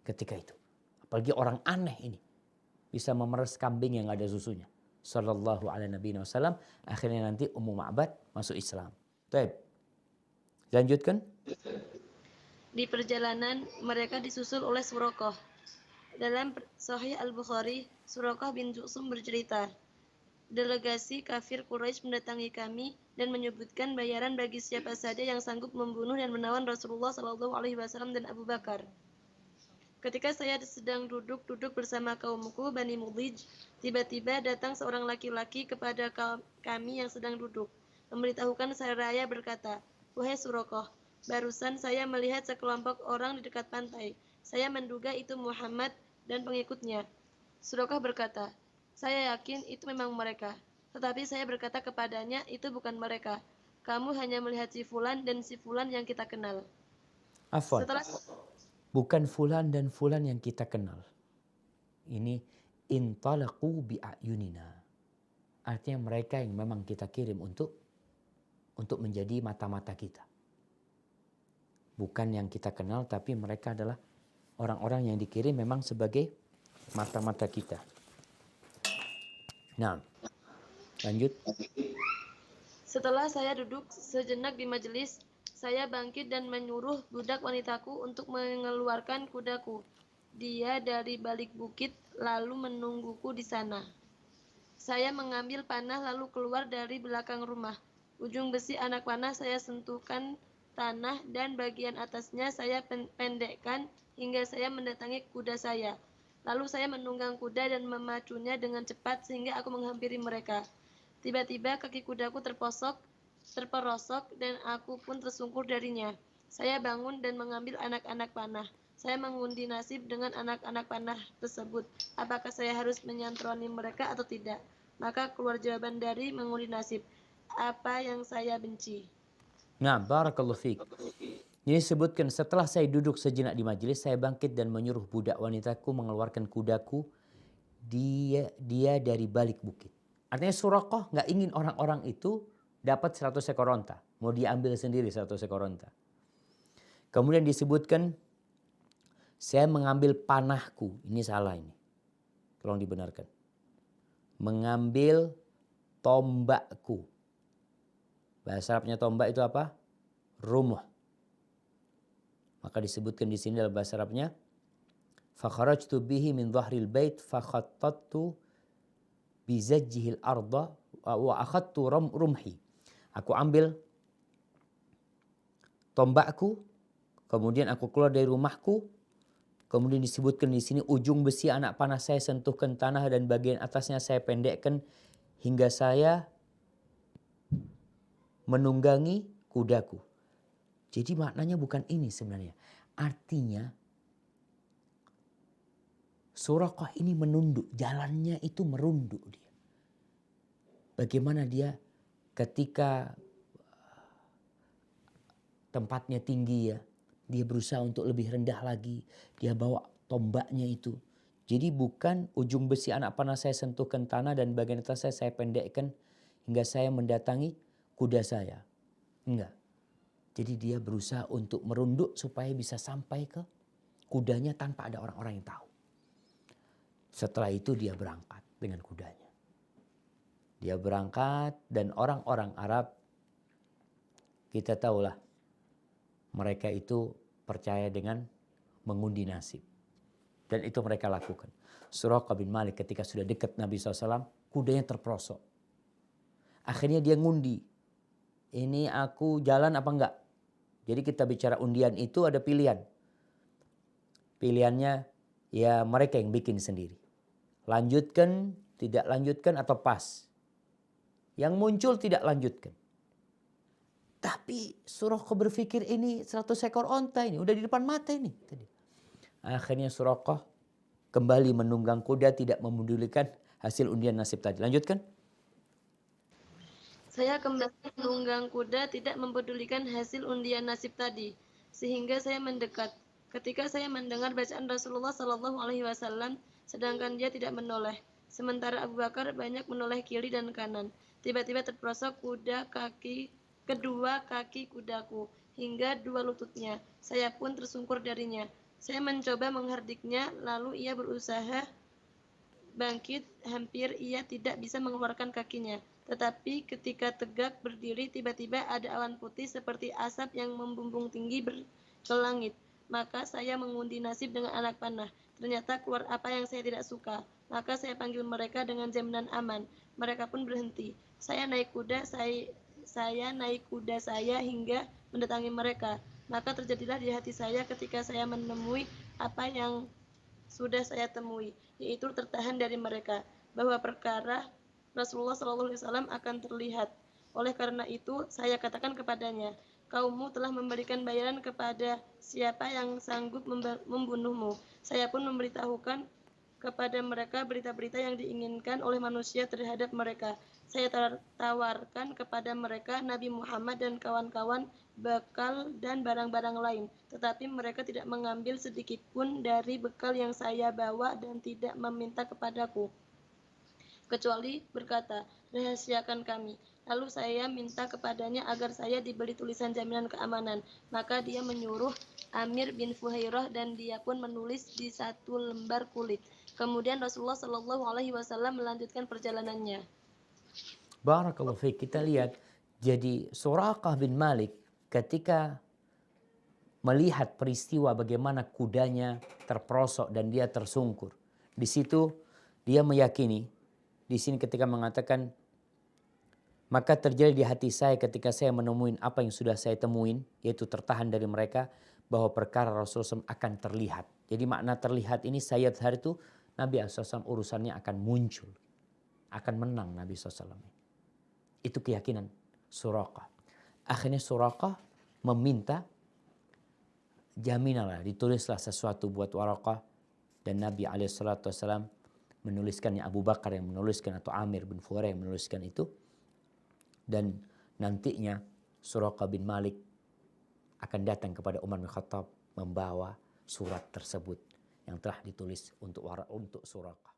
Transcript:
ketika itu. Apalagi orang aneh ini bisa memeras kambing yang ada susunya. Sallallahu alaihi wasallam. Akhirnya nanti Ummu Ma'bad masuk Islam. Baik. Lanjutkan. Di perjalanan mereka disusul oleh Suraqah. Dalam Sahih Al-Bukhari, Suraqah bin Ju'shum bercerita, delegasi kafir Quraisy mendatangi kami dan menyebutkan bayaran bagi siapa saja yang sanggup membunuh dan menawan Rasulullah SAW dan Abu Bakar. Ketika saya sedang duduk bersama kaumku Bani Mudlij, tiba-tiba datang seorang laki-laki kepada kami yang sedang duduk, memberitahukan seraya berkata, "Wahai Suraqah, barusan saya melihat sekelompok orang di dekat pantai. Saya menduga itu Muhammad dan pengikutnya." Suraqah berkata, "Saya yakin itu memang mereka. Tetapi saya berkata kepadanya, itu bukan mereka. Kamu hanya melihat si Fulan dan si Fulan yang kita kenal." Afwan. Bukan fulan dan fulan yang kita kenal. Ini intalaqu bi'ayunina. Artinya mereka yang memang kita kirim untuk menjadi mata-mata kita. Bukan yang kita kenal, tapi mereka adalah orang-orang yang dikirim memang sebagai mata-mata kita. Nah, lanjut. Setelah saya duduk sejenak di majelis, saya bangkit dan menyuruh budak wanitaku untuk mengeluarkan kudaku. Dia dari balik bukit lalu menungguku di sana. Saya mengambil panah lalu keluar dari belakang rumah. Ujung besi anak panah saya sentuhkan tanah dan bagian atasnya saya pendekkan hingga saya mendatangi kuda saya. Lalu saya menunggang kuda dan memacunya dengan cepat sehingga aku menghampiri mereka. Tiba-tiba kaki kudaku terperosok dan aku pun tersungkur darinya. Saya bangun dan mengambil anak-anak panah. Saya mengundi nasib dengan anak-anak panah tersebut. Apakah saya harus menyantroni mereka atau tidak? Maka keluar jawaban dari mengundi nasib. Apa yang saya benci. Nah, barakallahu fiik. Ini disebutkan setelah saya duduk sejenak di majelis, saya bangkit dan menyuruh budak wanitaku mengeluarkan kudaku. Dia dari balik bukit. Artinya Suraqah nggak ingin orang-orang itu dapat 100 ekor onta. Mau diambil sendiri 100 ekor onta. Kemudian disebutkan, saya mengambil panahku. Ini salah ini. Tolong dibenarkan. Mengambil tombakku. Bahasa Arabnya tombak itu apa? Rumuh. Maka disebutkan di sini dalam bahasa Arabnya, fakharajtu bihi min dhahril bait fakhattattu bizajjihil arda wa akhadtu rumhi. Aku ambil tombakku, kemudian aku keluar dari rumahku, kemudian disebutkan di sini ujung besi anak panah saya sentuhkan tanah dan bagian atasnya saya pendekkan hingga saya menunggangi kudaku. Jadi maknanya bukan ini sebenarnya. Artinya Suraqah ini menunduk, jalannya itu merunduk dia. Bagaimana dia ketika tempatnya tinggi ya, dia berusaha untuk lebih rendah lagi. Dia bawa tombaknya itu. Jadi bukan ujung besi anak panah saya sentuhkan tanah dan bagian atas saya pendekkan hingga saya mendatangi kuda saya. Enggak. Jadi dia berusaha untuk merunduk supaya bisa sampai ke kudanya tanpa ada orang-orang yang tahu. Setelah itu dia berangkat dengan kudanya. Dia berangkat dan orang-orang Arab, kita tahulah, mereka itu percaya dengan mengundi nasib. Dan itu mereka lakukan. Suraqah bin Malik ketika sudah dekat Nabi SAW, kudanya terperosok. Akhirnya dia ngundi. Ini aku jalan apa enggak? Jadi kita bicara undian itu ada pilihan. Pilihannya ya mereka yang bikin sendiri. Lanjutkan, tidak lanjutkan atau pas. Yang muncul tidak lanjutkan. Tapi Suraqah berpikir ini 100 ekor onta ini. Udah di depan mata ini. Akhirnya Suraqah kembali menunggang kuda, tidak memedulikan hasil undian nasib tadi. Lanjutkan. Saya kembali menunggang kuda tidak mempedulikan hasil undian nasib tadi. Sehingga saya mendekat. Ketika saya mendengar bacaan Rasulullah SAW, sedangkan dia tidak menoleh. Sementara Abu Bakar banyak menoleh kiri dan kanan. Tiba-tiba terperosok kedua kaki kudaku hingga dua lututnya. Saya pun tersungkur darinya. Saya mencoba menghardiknya, lalu ia berusaha bangkit, hampir ia tidak bisa mengeluarkan kakinya. Tetapi ketika tegak berdiri, tiba-tiba ada awan putih seperti asap yang membumbung tinggi ke langit. Maka saya mengundi nasib dengan anak panah. Ternyata keluar apa yang saya tidak suka. Maka saya panggil mereka dengan jaminan aman. Mereka pun berhenti. Saya naik kuda saya hingga mendatangi mereka. Maka terjadilah di hati saya ketika saya menemui apa yang sudah saya temui, yaitu tertahan dari mereka, bahwa perkara Rasulullah SAW akan terlihat. Oleh karena itu, saya katakan kepadanya, kaummu telah memberikan bayaran kepada siapa yang sanggup membunuhmu. Saya pun memberitahukan kepada mereka berita-berita yang diinginkan oleh manusia terhadap mereka. Saya tawarkan kepada mereka Nabi Muhammad dan kawan-kawan bekal dan barang-barang lain, tetapi mereka tidak mengambil sedikit pun dari bekal yang saya bawa dan tidak meminta kepadaku, kecuali berkata, rahasiakan kami. Lalu saya minta kepadanya agar saya diberi tulisan jaminan keamanan. Maka dia menyuruh Amir bin Fuhairah dan dia pun menulis di satu lembar kulit. Kemudian Rasulullah Shallallahu Alaihi Wasallam melanjutkan perjalanannya. Barakallahu fiik. Kita lihat, jadi Suraqah bin Malik ketika melihat peristiwa bagaimana kudanya terperosok dan dia tersungkur. Di situ dia meyakini, di sini ketika mengatakan, maka terjadi di hati saya ketika saya menemuin apa yang sudah saya temuin, yaitu tertahan dari mereka, bahwa perkara Rasulullah SAW akan terlihat. Jadi makna terlihat ini saya hari itu Nabi SAW urusannya akan muncul. Akan menang Nabi SAW. Itu keyakinan Suraqah. Akhirnya Suraqah meminta jaminan lah, ditulislah sesuatu buat Waraqah, dan Nabi SAW menuliskannya, Abu Bakar yang menuliskan atau Amir bin Fuhairah yang menuliskan itu, dan nantinya Suraqah bin Malik akan datang kepada Umar bin Khattab membawa surat tersebut yang telah ditulis untuk Suraqah.